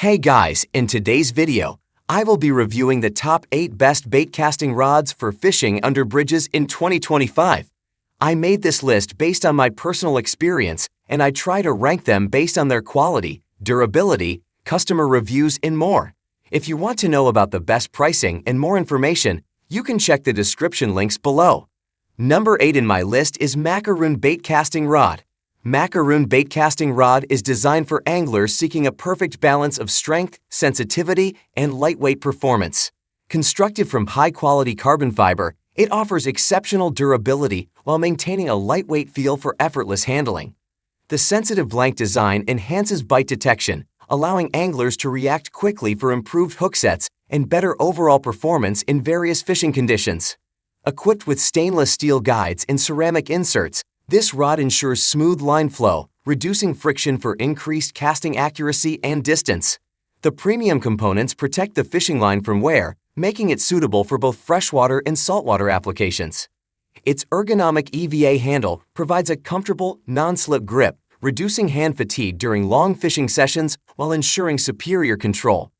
Hey guys, in today's video, I will be reviewing the top 8 best bait casting rods for fishing under bridges in 2025. I made this list based on my personal experience, and I try to rank them based on their quality, durability, customer reviews, and more. If you want to know about the best pricing and more information, you can check the description links below. Number 8 in my list is Macaroon Bait Casting Rod. Macaroon Bait Casting Rod is designed for anglers seeking a perfect balance of strength, sensitivity, and lightweight performance. Constructed from high-quality carbon fiber, it offers exceptional durability while maintaining a lightweight feel for effortless handling. The sensitive blank design enhances bite detection, allowing anglers to react quickly for improved hook sets and better overall performance in various fishing conditions. Equipped with stainless steel guides and ceramic inserts, this rod ensures smooth line flow, reducing friction for increased casting accuracy and distance. The premium components protect the fishing line from wear, making it suitable for both freshwater and saltwater applications. Its ergonomic EVA handle provides a comfortable, non-slip grip, reducing hand fatigue during long fishing sessions while ensuring superior control.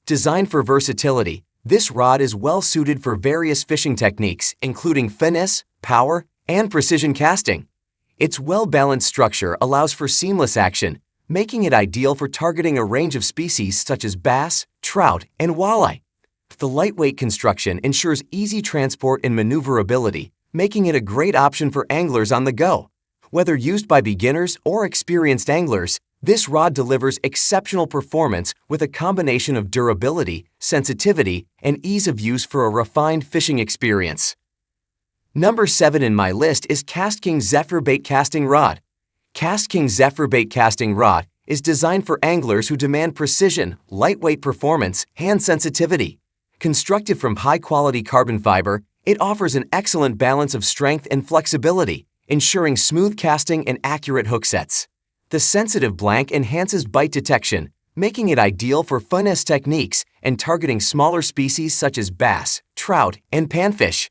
Designed for versatility, this rod is well suited for various fishing techniques, including finesse, power, and precision casting. Its well-balanced structure allows for seamless action, making it ideal for targeting a range of species such as bass, trout, and walleye. The lightweight construction ensures easy transport and maneuverability, making it a great option for anglers on the go. Whether used by beginners or experienced anglers, this rod delivers exceptional performance with a combination of durability, sensitivity, and ease of use for a refined fishing experience. Number 7 in my list is KastKing Zephyr Bait Casting Rod. KastKing Zephyr Bait Casting Rod is designed for anglers who demand precision, lightweight performance, and sensitivity. Constructed from high-quality carbon fiber, it offers an excellent balance of strength and flexibility, ensuring smooth casting and accurate hook sets. The sensitive blank enhances bite detection, making it ideal for finesse techniques and targeting smaller species such as bass, trout, and panfish.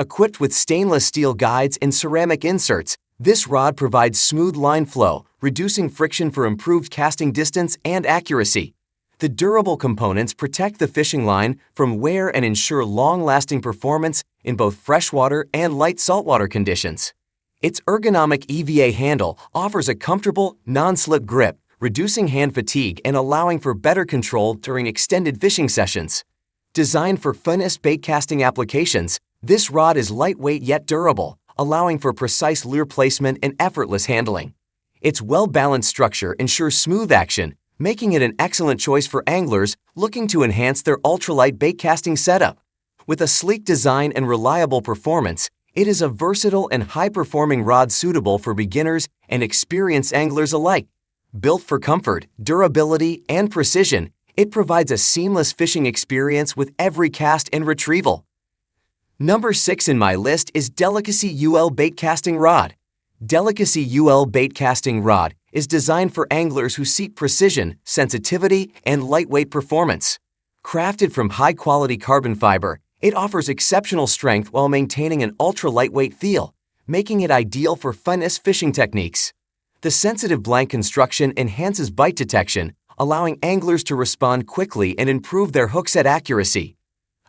Equipped with stainless steel guides and ceramic inserts, this rod provides smooth line flow, reducing friction for improved casting distance and accuracy. The durable components protect the fishing line from wear and ensure long-lasting performance in both freshwater and light saltwater conditions. Its ergonomic EVA handle offers a comfortable, non-slip grip, reducing hand fatigue and allowing for better control during extended fishing sessions. Designed for finesse bait casting applications, this rod is lightweight yet durable, allowing for precise lure placement and effortless handling. Its well-balanced structure ensures smooth action, making it an excellent choice for anglers looking to enhance their ultralight bait casting setup. With a sleek design and reliable performance, it is a versatile and high-performing rod suitable for beginners and experienced anglers alike. Built for comfort, durability, and precision, it provides a seamless fishing experience with every cast and retrieval. Number 6 in my list is Delicacy UL Bait Casting Rod. Delicacy UL Bait Casting Rod is designed for anglers who seek precision, sensitivity, and lightweight performance. Crafted from high-quality carbon fiber, it offers exceptional strength while maintaining an ultra-lightweight feel, making it ideal for finesse fishing techniques. The sensitive blank construction enhances bite detection, allowing anglers to respond quickly and improve their hook set accuracy.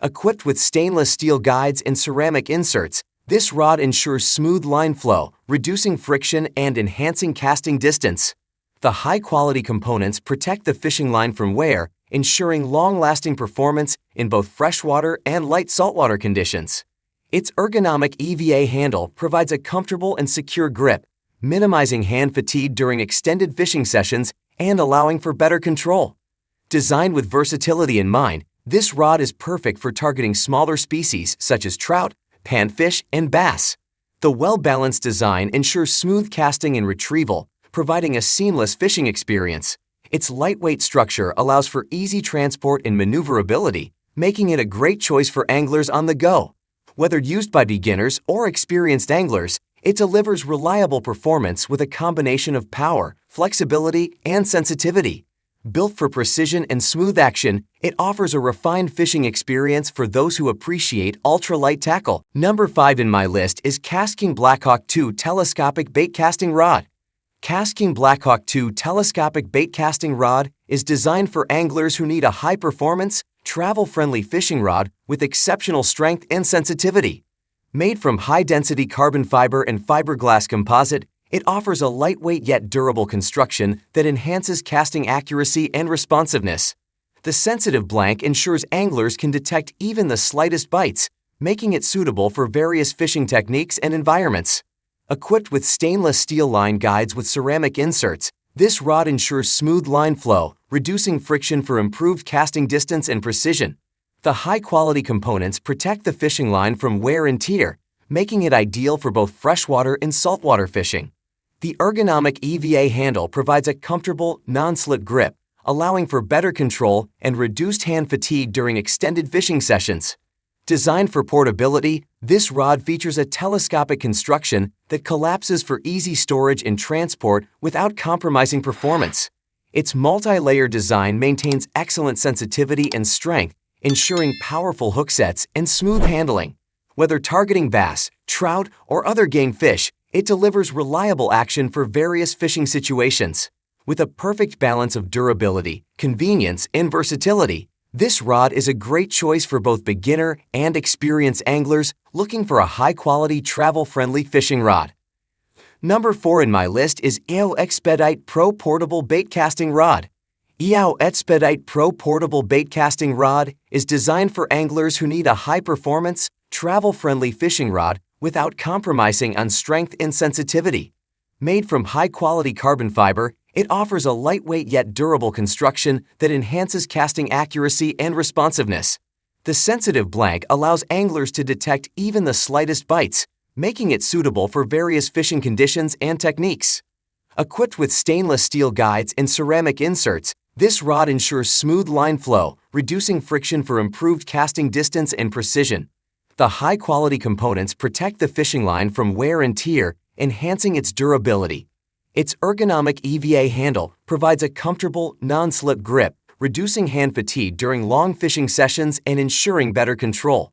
Equipped with stainless steel guides and ceramic inserts, this rod ensures smooth line flow, reducing friction and enhancing casting distance. The high-quality components protect the fishing line from wear, ensuring long-lasting performance in both freshwater and light saltwater conditions. Its ergonomic EVA handle provides a comfortable and secure grip, minimizing hand fatigue during extended fishing sessions and allowing for better control. Designed with versatility in mind, this rod is perfect for targeting smaller species such as trout, panfish, and bass. The well-balanced design ensures smooth casting and retrieval, providing a seamless fishing experience. Its lightweight structure allows for easy transport and maneuverability, making it a great choice for anglers on the go. Whether used by beginners or experienced anglers, it delivers reliable performance with a combination of power, flexibility, and sensitivity. Built for precision and smooth action, it offers a refined fishing experience for those who appreciate ultralight tackle. Number 5 in my list is KastKing Blackhawk 2 Telescopic Bait Casting Rod. Casking Blackhawk 2 telescopic bait casting rod is designed for anglers who need a high-performance, travel-friendly fishing rod with exceptional strength and sensitivity. Made from high-density carbon fiber and fiberglass composite, it offers a lightweight yet durable construction that enhances casting accuracy and responsiveness. The sensitive blank ensures anglers can detect even the slightest bites, making it suitable for various fishing techniques and environments. Equipped with stainless steel line guides with ceramic inserts, this rod ensures smooth line flow, reducing friction for improved casting distance and precision. The high-quality components protect the fishing line from wear and tear, making it ideal for both freshwater and saltwater fishing. The ergonomic EVA handle provides a comfortable, non-slip grip, allowing for better control and reduced hand fatigue during extended fishing sessions. Designed for portability, this rod features a telescopic construction that collapses for easy storage and transport without compromising performance. Its multi-layer design maintains excellent sensitivity and strength, ensuring powerful hook sets and smooth handling. Whether targeting bass, trout, or other game fish, it delivers reliable action for various fishing situations. With a perfect balance of durability, convenience, and versatility, this rod is a great choice for both beginner and experienced anglers looking for a high-quality, travel-friendly fishing rod. Number 4 in my list is EZQuest Pro Portable Baitcasting Rod. EZQuest Pro Portable Baitcasting Rod is designed for anglers who need a high-performance, travel-friendly fishing rod without compromising on strength and sensitivity. Made from high-quality carbon fiber, it offers a lightweight yet durable construction that enhances casting accuracy and responsiveness. The sensitive blank allows anglers to detect even the slightest bites, making it suitable for various fishing conditions and techniques. Equipped with stainless steel guides and ceramic inserts, this rod ensures smooth line flow, reducing friction for improved casting distance and precision. The high-quality components protect the fishing line from wear and tear, enhancing its durability. Its ergonomic EVA handle provides a comfortable, non-slip grip, reducing hand fatigue during long fishing sessions and ensuring better control.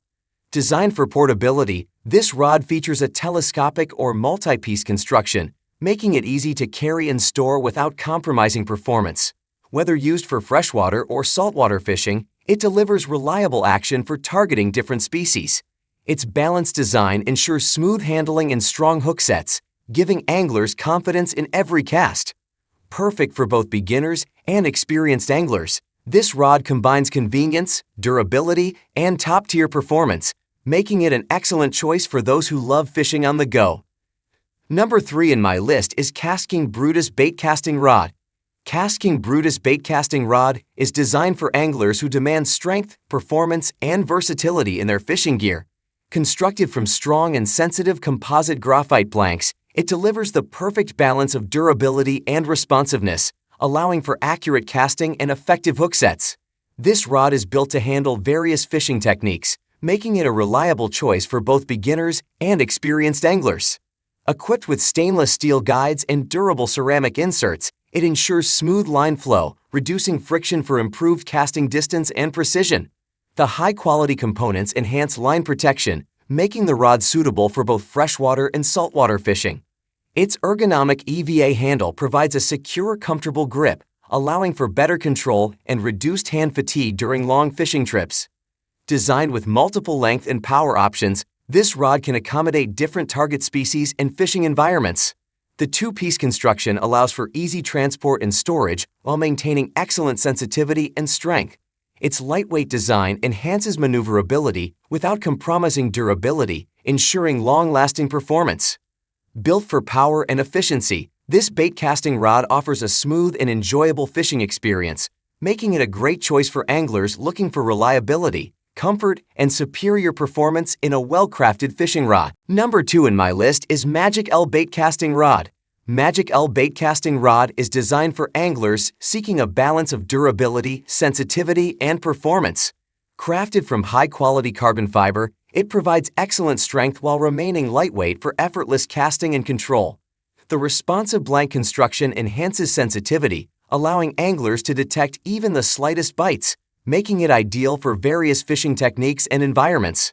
Designed for portability, this rod features a telescopic or multi-piece construction, making it easy to carry and store without compromising performance. Whether used for freshwater or saltwater fishing, it delivers reliable action for targeting different species. Its balanced design ensures smooth handling and strong hook sets, giving anglers confidence in every cast. Perfect for both beginners and experienced anglers, this rod combines convenience, durability, and top-tier performance, making it an excellent choice for those who love fishing on the go. Number 3 in my list is Casking Brutus Baitcasting Rod. Casking Brutus Baitcasting Rod is designed for anglers who demand strength, performance, and versatility in their fishing gear. Constructed from strong and sensitive composite graphite blanks, it delivers the perfect balance of durability and responsiveness, allowing for accurate casting and effective hook sets. This rod is built to handle various fishing techniques, making it a reliable choice for both beginners and experienced anglers. Equipped with stainless steel guides and durable ceramic inserts, it ensures smooth line flow, reducing friction for improved casting distance and precision. The high-quality components enhance line protection, making the rod suitable for both freshwater and saltwater fishing. Its ergonomic EVA handle provides a secure, comfortable grip, allowing for better control and reduced hand fatigue during long fishing trips. Designed with multiple length and power options, this rod can accommodate different target species and fishing environments. The two-piece construction allows for easy transport and storage while maintaining excellent sensitivity and strength. Its lightweight design enhances maneuverability without compromising durability, ensuring long-lasting performance. Built for power and efficiency, this baitcasting rod offers a smooth and enjoyable fishing experience, making it a great choice for anglers looking for reliability, comfort, and superior performance in a well-crafted fishing rod. Number 2 in my list is Magic L Baitcasting Rod. Magic L Baitcasting Rod is designed for anglers seeking a balance of durability, sensitivity, and performance. Crafted from high-quality carbon fiber, it provides excellent strength while remaining lightweight for effortless casting and control. The responsive blank construction enhances sensitivity, allowing anglers to detect even the slightest bites, making it ideal for various fishing techniques and environments.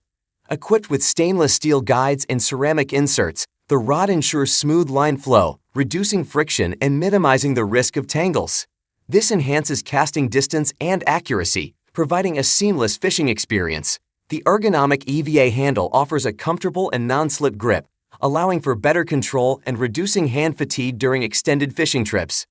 Equipped with stainless steel guides and ceramic inserts, The rod ensures smooth line flow, reducing friction and minimizing the risk of tangles. This enhances casting distance and accuracy, providing a seamless fishing experience. The ergonomic EVA handle offers a comfortable and non-slip grip, allowing for better control and reducing hand fatigue during extended fishing trips.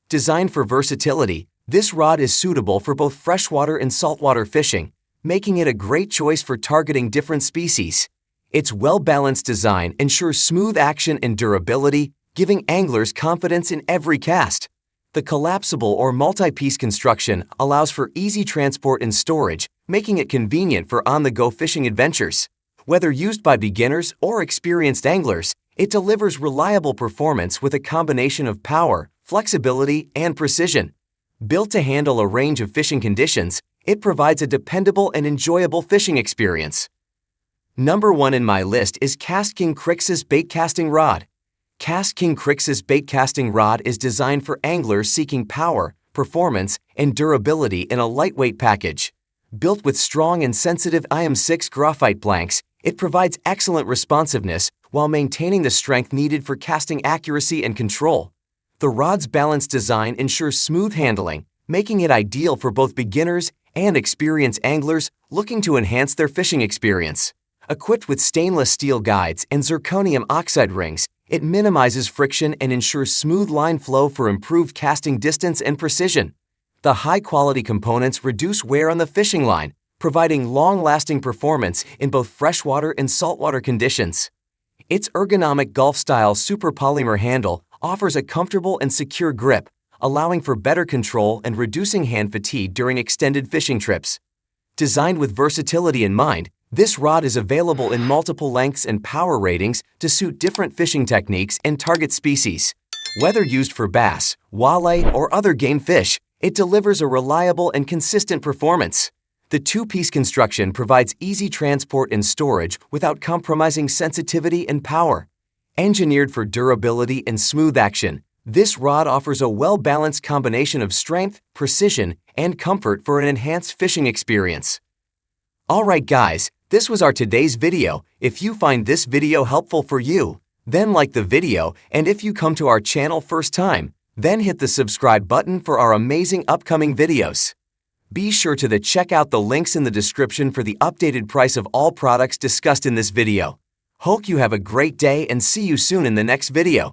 Designed for versatility, this rod is suitable for both freshwater and saltwater fishing, making it a great choice for targeting different species. Its well-balanced design ensures smooth action and durability, giving anglers confidence in every cast. The collapsible or multi-piece construction allows for easy transport and storage, making it convenient for on-the-go fishing adventures. Whether used by beginners or experienced anglers, it delivers reliable performance with a combination of power, flexibility, and precision. Built to handle a range of fishing conditions, it provides a dependable and enjoyable fishing experience. Number 1 in my list is KastKing Crixus Baitcasting Rod. KastKing Crixus Baitcasting Rod is designed for anglers seeking power, performance, and durability in a lightweight package. Built with strong and sensitive IM6 graphite blanks, it provides excellent responsiveness while maintaining the strength needed for casting accuracy and control. The rod's balanced design ensures smooth handling, making it ideal for both beginners and experienced anglers looking to enhance their fishing experience. Equipped with stainless steel guides and zirconium oxide rings, it minimizes friction and ensures smooth line flow for improved casting distance and precision. The high-quality components reduce wear on the fishing line, providing long-lasting performance in both freshwater and saltwater conditions. Its ergonomic Gulf-style super polymer handle offers a comfortable and secure grip, allowing for better control and reducing hand fatigue during extended fishing trips. Designed with versatility in mind, this rod is available in multiple lengths and power ratings to suit different fishing techniques and target species. Whether used for bass, walleye, or other game fish, it delivers a reliable and consistent performance. The two-piece construction provides easy transport and storage without compromising sensitivity and power. Engineered for durability and smooth action, this rod offers a well-balanced combination of strength, precision, and comfort for an enhanced fishing experience. Alright guys, this was our today's video. If you find this video helpful for you, then like the video, and if you come to our channel first time, then hit the subscribe button for our amazing upcoming videos. Be sure to check out the links in the description for the updated price of all products discussed in this video. Hope you have a great day and see you soon in the next video.